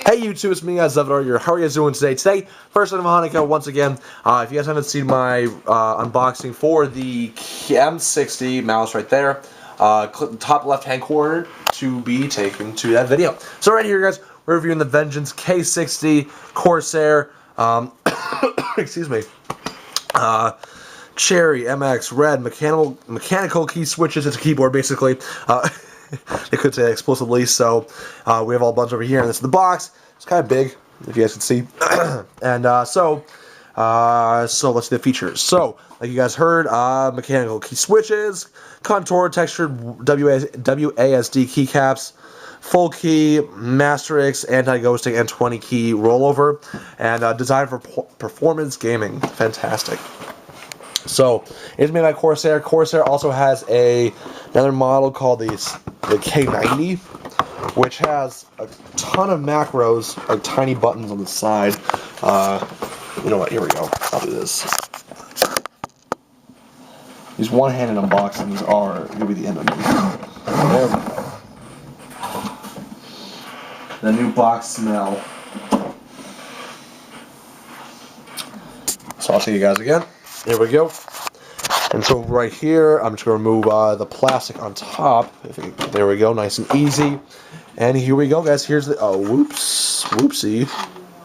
Hey YouTube, it's me guys, Zevidor. How are you guys doing today? Today, first item of Hanukkah, once again, if you guys haven't seen my unboxing for the K60 mouse right there, click the top left hand corner to be taken to that video. So right here guys, we're reviewing the Vengeance K60 Corsair, excuse me, Cherry, MX, Red, mechanical key switches. It's a keyboard basically. They could say that explicitly, so we have all a bunch over here, and this is the box. It's kind of big, if you guys can see. And so let's see the features. So, like you guys heard, mechanical key switches, contour textured WASD keycaps, full key, Masterix, anti-ghosting, and 20 key rollover, and designed for performance gaming. Fantastic. So, it's made by Corsair. Corsair also has another model called the K90, which has a ton of macros, like tiny buttons on the side. You know what, here we go. I'll do this. These one-handed unboxings are going to be the end of me. There we go. The new box smell. So I'll see you guys again. There we go. And so right here, I'm just going to remove the plastic on top. There we go, nice and easy. And here we go, guys. Here's the, whoopsie.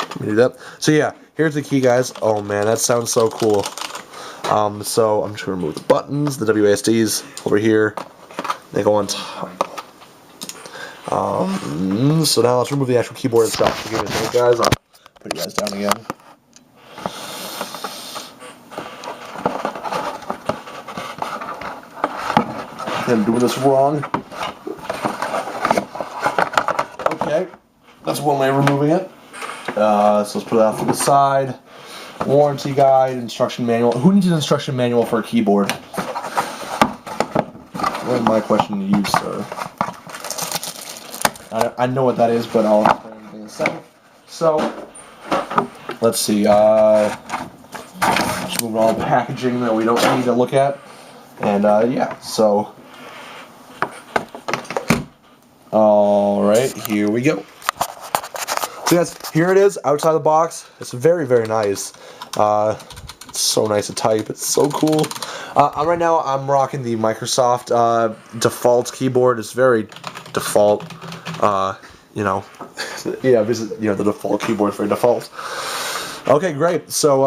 Let me do that. So yeah, here's the key, guys. Oh man, that sounds so cool. So I'm just going to remove the buttons, the WASDs over here. They go on top. So now let's remove the actual keyboard itself. Forgive me a minute, guys. I'll put you guys down again. I'm doing this wrong. Okay, that's one way of removing it. So let's put it off to the side. Warranty guide, instruction manual. Who needs an instruction manual for a keyboard? That's my question to you, sir. I know what that is, but I'll explain everything in a second. So, let's see. Just moving all the packaging that we don't need to look at. And yeah, so. Alright, here we go. So guys, here it is, outside the box. It's very, very nice. It's so nice to type. It's so cool. Right now, I'm rocking the Microsoft default keyboard. It's very default. You know, yeah, the default keyboard is very default. Okay, great. So,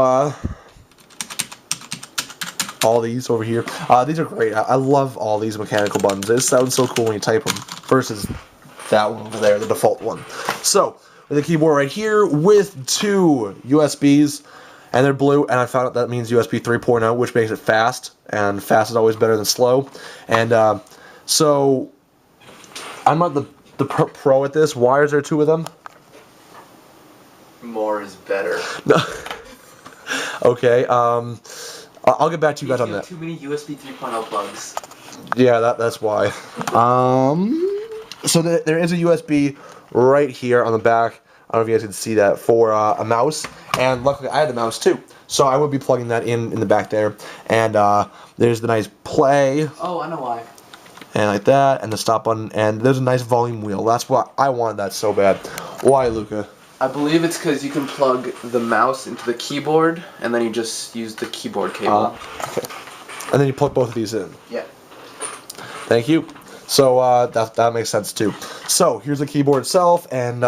all these over here. These are great. I love all these mechanical buttons. It sounds so cool when you type them versus that one over there, the default one. So, with the keyboard right here with two USBs, and they're blue, and I found out that means USB 3.0, which makes it fast, and fast is always better than slow. And so, I'm not the pro at this. Why is there two of them? More is better. Okay, I'll get back to you guys on that. Too many USB 3.0 plugs. Yeah, that's why. So there is a USB right here on the back. I don't know if you guys can see that, for a mouse. And luckily I had the mouse too. So I would be plugging that in the back there. And there's the nice play. Oh, I know why. And like that, and the stop button. And there's a nice volume wheel. That's why I wanted that so bad. Why, Luca? I believe it's because you can plug the mouse into the keyboard, and then you just use the keyboard cable. Okay. And then you plug both of these in. Yeah. Thank you. So that makes sense too. So here's the keyboard itself, and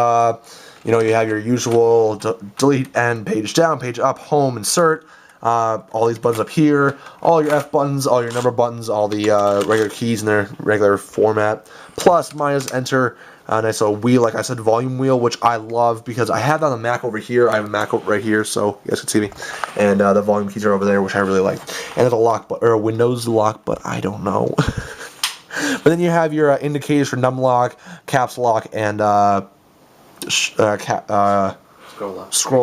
you know, you have your usual delete and page down, page up, home, insert. All these buttons up here, all your F buttons, all your number buttons, all the regular keys in their regular format. Plus, minus, enter. Nice little wheel, like I said, volume wheel, which I love because I have that on the Mac over here. I have a Mac right here, so you guys can see me. And the volume keys are over there, which I really like. And there's a lock button, or a Windows lock, but I don't know. But then you have your indicators for num lock, caps lock, and scroll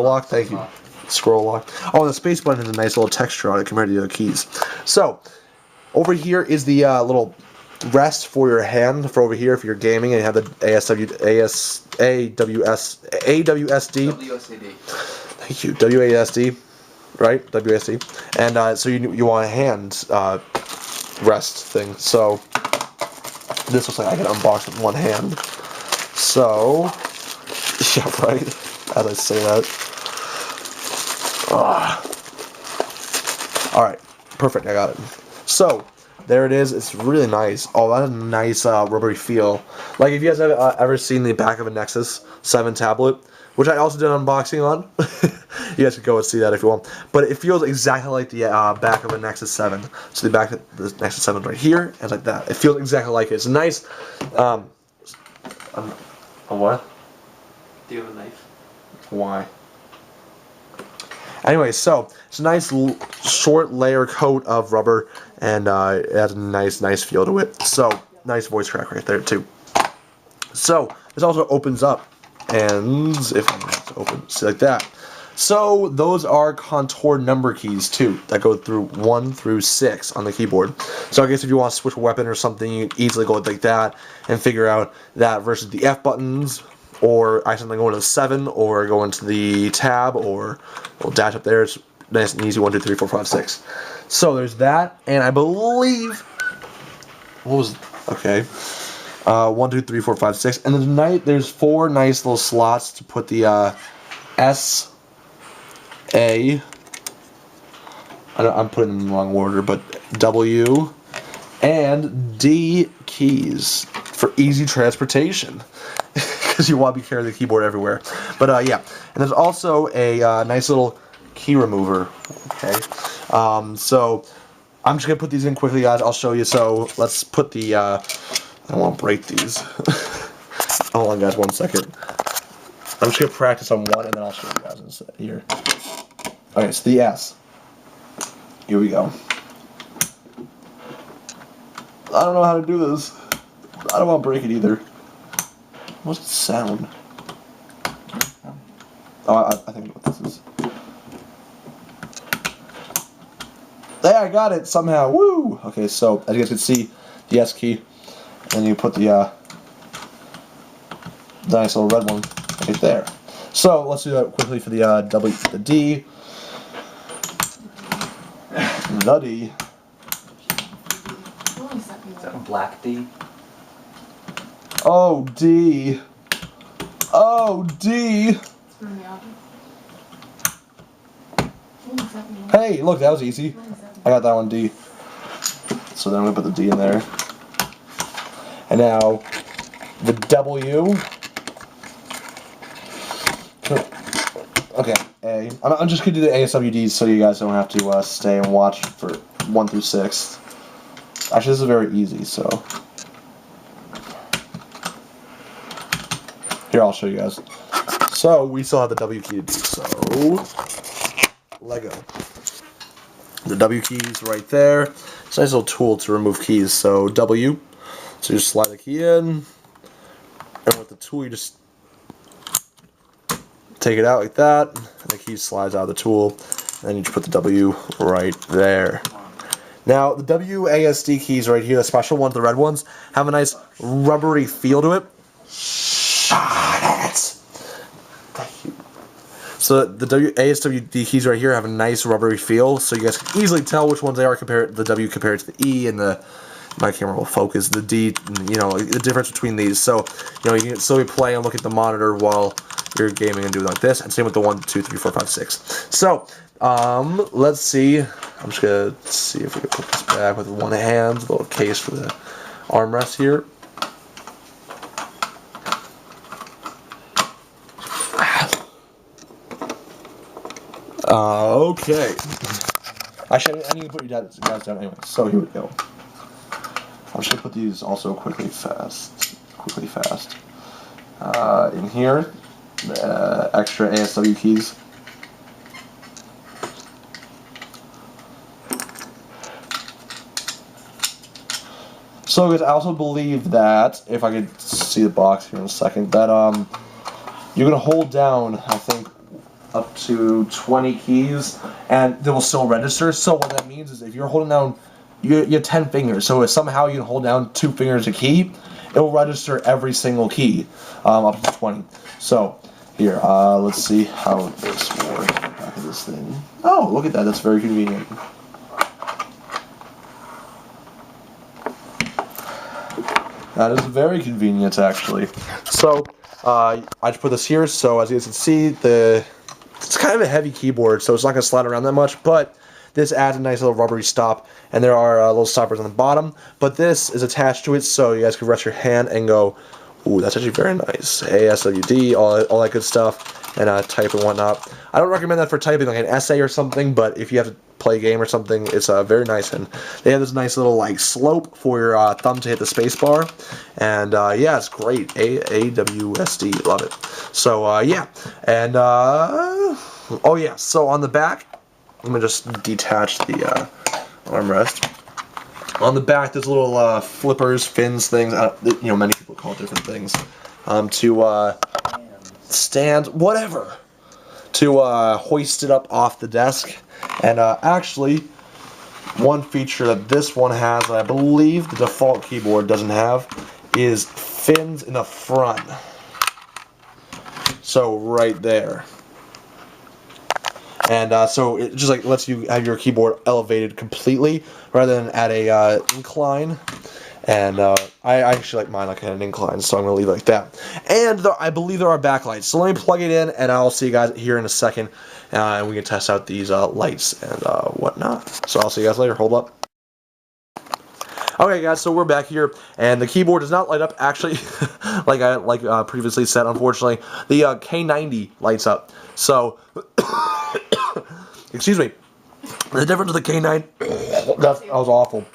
lock. Thank you. Scroll lock. Oh, the space button has a nice little texture on it compared to the other keys. So, over here is the little rest for your hand for over here if you're gaming and you have the AWSD. WSD. Thank you. WASD, right? WASD. And so you want a hand rest thing. So this looks like I can unbox with one hand. So Yeah, right. As I say that. All right, perfect. I got it. So there it is. It's really nice. Oh, that has a nice rubbery feel. Like if you guys have ever seen the back of a Nexus 7 tablet, which I also did an unboxing on. You guys can go and see that if you want. But it feels exactly like the back of a Nexus 7. So the back of the Nexus 7 is right here, and it's like that. It feels exactly like it. It's nice. A what? Do you have a knife? Why? Anyway, so it's a nice short layer coat of rubber, and it has a nice feel to it. So nice voice crack right there too. So this also opens up, and if I'm going to open, see like that. So those are contour number keys too that go through 1 through 6 on the keyboard. So I guess if you want to switch a weapon or something, you can easily go like that and figure out that versus the F buttons, or accidentally go into the 7, or go into the tab, or we'll dash up there. It's nice and easy. 1, 2, 3, 4, 5, 6. So there's that, and I believe what was okay. 1, 2, 3, 4, 5, 6, and there's 4 nice little slots to put the S, A. I'm putting them in the wrong order, but W and D keys for easy transportation. Because you want to be carrying the keyboard everywhere. But yeah, and there's also a nice little key remover. Okay, so I'm just gonna put these in quickly, guys. I'll show you. So let's put the. I don't want to break these. Hold on, guys, 1 second. I'm just gonna practice on one, and then I'll show you guys here. Okay, so the S. Here we go. I don't know how to do this. I don't want to break it either. What's the sound? Oh, I think I know what this is. There, I got it somehow. Woo! Okay, so as you guys can see, the S key, and then you put the nice little red one right there. So let's do that quickly for the W, the D, the D. Is that a black D? Oh, D. Oh, D. Hey, look, that was easy. I got that one D. So then I'm going to put the D in there. And now, the W. Okay, A. I'm just going to do the ASWDs so you guys don't have to stay and watch for 1 through 6. Actually, this is very easy, so. Here, I'll show you guys. So, we still have the W key to do, so. Lego. The W key is right there. It's a nice little tool to remove keys. So, W. So, you just slide the key in. And with the tool, you just take it out like that. And the key slides out of the tool. And then you just put the W right there. Now, the WASD keys right here, the special ones, the red ones, have a nice rubbery feel to it. Thank you. So the ASWD keys right here have a nice rubbery feel, so you guys can easily tell which ones they are compared the W compared to the E, and my camera will focus the D, you know, the difference between these. So, you know, you can still play and look at the monitor while you're gaming and do it like this, and same with the 1, 2, 3, 4, 5, 6. So, let's see. I'm just gonna see if we can put this back with one hand, a little case for the armrest here. Okay. Actually, I need to put you guys down anyway. So here we go. I'm just gonna put these also quickly fast. In here, the extra ASW keys. So guys, I also believe that, if I could see the box here in a second, that you're gonna hold down, I think, up to 20 keys, and they will still register. So what that means is if you're holding down, you have 10 fingers, so if somehow you can hold down 2 fingers a key, it will register every single key, up to 20. So, here, let's see how this works. Back of this thing. Oh, look at that, that's very convenient. That is very convenient, actually. So, I just put this here, so as you guys can see, it's kind of a heavy keyboard, so it's not going to slide around that much, but this adds a nice little rubbery stop, and there are little stoppers on the bottom, but this is attached to it, so you guys can rest your hand and go, ooh, that's actually very nice. AWSD, all that good stuff, and type and whatnot. I don't recommend that for typing like an essay or something, but if you have to play a game or something, it's very nice. And they have this nice little like slope for your thumb to hit the space bar, and yeah, it's great. AWSD, love it. So yeah, and oh yeah, so on the back, let me just detach the armrest. On the back, there's little flippers, fins, things. You know, many people call it different things. To stand, whatever, to hoist it up off the desk. And actually, one feature that this one has, that I believe the default keyboard doesn't have, is fins in the front. So right there. And so it just like lets you have your keyboard elevated completely rather than at a incline. And I actually like mine like at an incline, so I'm going to leave it like that. And I believe there are backlights. So let me plug it in, and I'll see you guys here in a second. And we can test out these lights and whatnot. So I'll see you guys later. Hold up. Okay, guys, so we're back here, and the keyboard does not light up. Actually, like I previously said, unfortunately, the K90 lights up. So, excuse me. The difference with the K9, that was awful.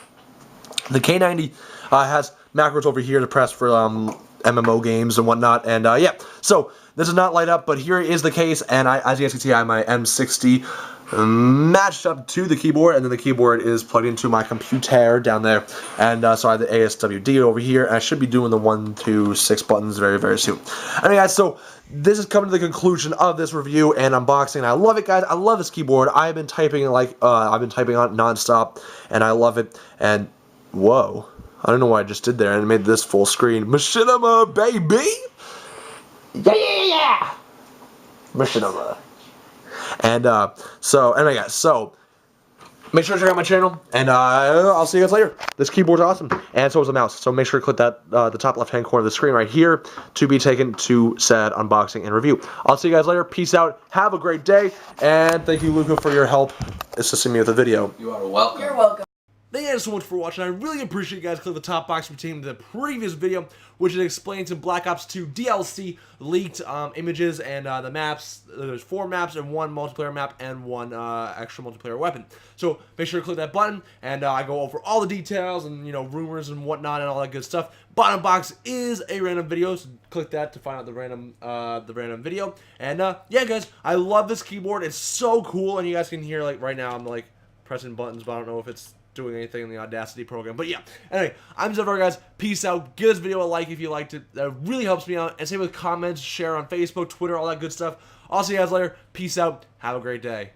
The K90 has macros over here to press for MMO games and whatnot, and yeah, so this does not light up, but here is the case, and as you guys can see, I have my M60 matched up to the keyboard, and then the keyboard is plugged into my computer down there, and so I have the AWSD over here, and I should be doing the 1, 2, 6 buttons very, very soon. Anyway, guys, so this is coming to the conclusion of this review and unboxing. I love it, guys. I love this keyboard. I've been typing on it nonstop, and I love it, and whoa. I don't know what I just did there, and it made this full screen. Machinima, baby! Yeah! Machinima. And, so, anyway, guys, so, make sure to check out my channel, and, I'll see you guys later. This keyboard's awesome, and so is the mouse, so make sure to click that, the top left-hand corner of the screen right here to be taken to said unboxing and review. I'll see you guys later. Peace out. Have a great day, and thank you, Luca, for your help assisting me with the video. You are welcome. You're welcome. Thank you guys so much for watching. I really appreciate you guys clicking the top box pertaining to the previous video, which is explaining some Black Ops 2 DLC leaked images and the maps. There's 4 maps and 1 multiplayer map and 1 extra multiplayer weapon. So make sure to click that button, and I go over all the details and, you know, rumors and whatnot and all that good stuff. Bottom box is a random video, so click that to find out the random video. And yeah, guys, I love this keyboard. It's so cool, and you guys can hear, like, right now I'm like pressing buttons, but I don't know if it's doing anything in the Audacity program. But yeah, anyway, I'm Zephyr, guys. Peace out. Give this video a like if you liked it. That really helps me out. And same with comments, share on Facebook, Twitter, all that good stuff. I'll see you guys later. Peace out. Have a great day.